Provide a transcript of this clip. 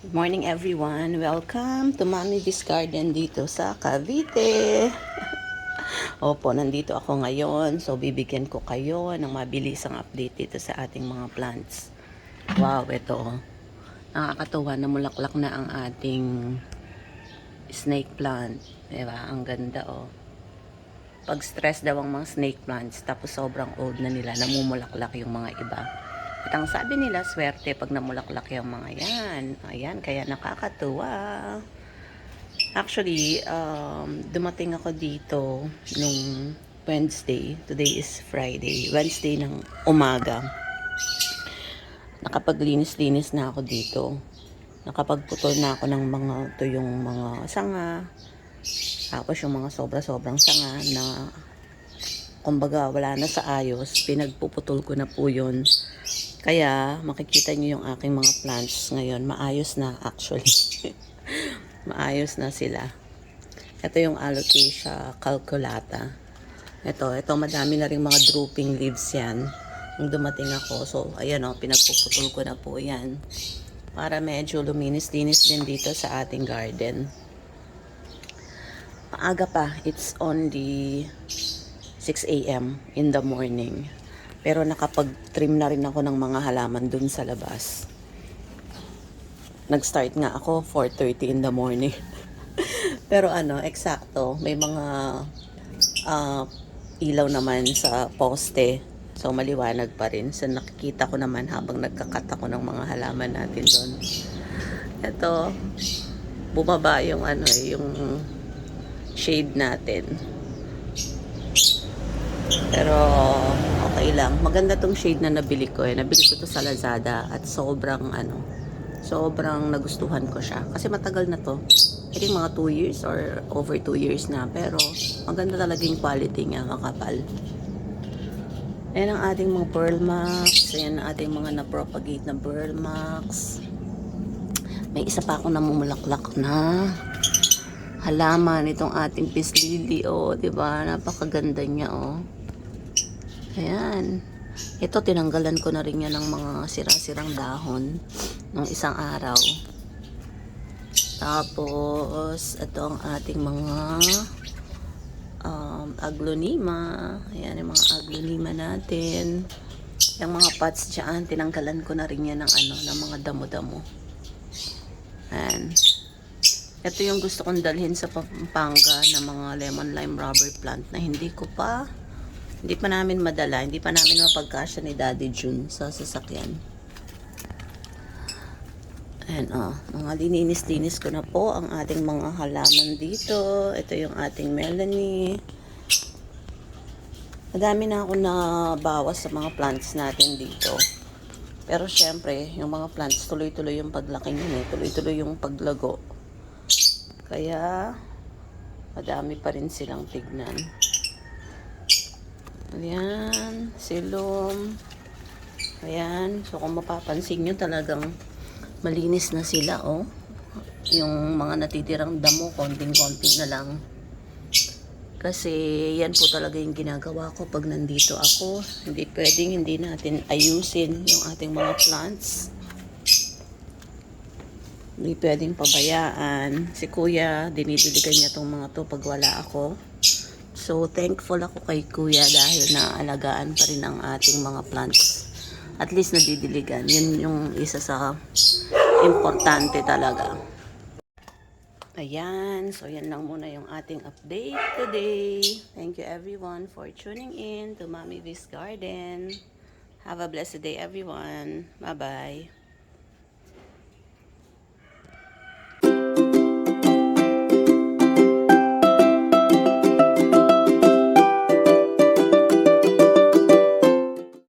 Good morning everyone. Welcome to Mommy V's Garden dito sa Cavite. Opo, nandito ako ngayon. So, bibigyan ko kayo ng mabilisang update dito sa ating mga plants. Wow, ito oh. Nakakatuwa na mulaklak na ang ating snake plant. Diba? Ang ganda oh. Pag stress daw ang mga snake plants, tapos sobrang old na nila, namumulaklak yung mga iba. At ang sabi nila, swerte pag namulaklak yung mga yan. Ayan, kaya nakakatuwa. Actually, dumating ako dito nung Wednesday. Today is Friday. Wednesday ng umaga. Nakapaglinis-linis na ako dito. Nakapagputol na ako ng mga tuyong mga sanga. Tapos yung mga sobra-sobrang sanga na kumbaga wala na sa ayos. Pinagpuputol ko na po yun. Kaya makikita nyo yung aking mga plants ngayon. Maayos na actually. Maayos na sila. Ito yung Alocasia calculata. Ito madami na rin mga drooping leaves yan. Nung dumating ako. So, ayan o, pinagpuputol ko na po yan. Para medyo luminis-linis din dito sa ating garden. Maaga pa. It's only 6 a.m. in the morning. Pero nakapag-trim na rin ako ng mga halaman dun sa labas. Nag-start nga ako 4:30 in the morning. Pero eksakto, may mga ilaw naman sa poste. So maliwanag pa rin. So nakikita ko naman habang nagkakat ako ng mga halaman natin doon. Ito, bumaba yung yung shade natin. Pero okay lang. Maganda tong shade na nabili ko eh. Nabili ko to sa Lazada at sobrang nagustuhan ko siya. Kasi matagal na to. I think mga 2 years or over 2 years na. Pero maganda talaga yung quality niya, makapal. Ayan ang ating mga pearl max. Ayan ang ating mga na-propagate na pearl max. May isa pa akong namumulaklak na halaman itong ating peace lily. Oh, diba? Napakaganda niya oh. Ayan. Ito, tinanggalan ko na rin yan ng mga sira-sirang dahon nung isang araw. Tapos, ito ang ating mga aglonema. Ayan, yung mga aglonema natin. Yung mga pots dyan, tinanggalan ko na rin yan ng mga damo-damo. Ayan. Ito yung gusto kong dalhin sa Pampanga na mga lemon lime rubber plant na hindi pa namin madala, hindi pa namin mapagkasya ni Daddy June sa sasakyan. Ayan mga lininis-linis ko na po ang ating mga halaman dito. Ito yung ating Melanie. Madami na ako nabawas sa mga plants natin dito. Pero syempre, yung mga plants, tuloy-tuloy yung paglaki nyo tuloy-tuloy yung paglago. Kaya, madami pa rin silang tignan. Ayan, silom. Ayan, so kung mapapansin nyo talagang malinis na sila, oh. Yung mga natitirang damo, konting-konti na lang. Kasi yan po talaga yung ginagawa ko pag nandito ako. Hindi pwedeng hindi natin ayusin yung ating mga plants. Hindi pwedeng pabayaan. Si Kuya, dinidiligan niya tong mga to pag wala ako. So, thankful ako kay Kuya dahil naalagaan pa rin ang ating mga plants. At least nadidiligan. Yun yung isa sa importante talaga. Ayan. So, yan lang muna yung ating update today. Thank you everyone for tuning in to Mommy V's Garden. Have a blessed day everyone. Bye-bye.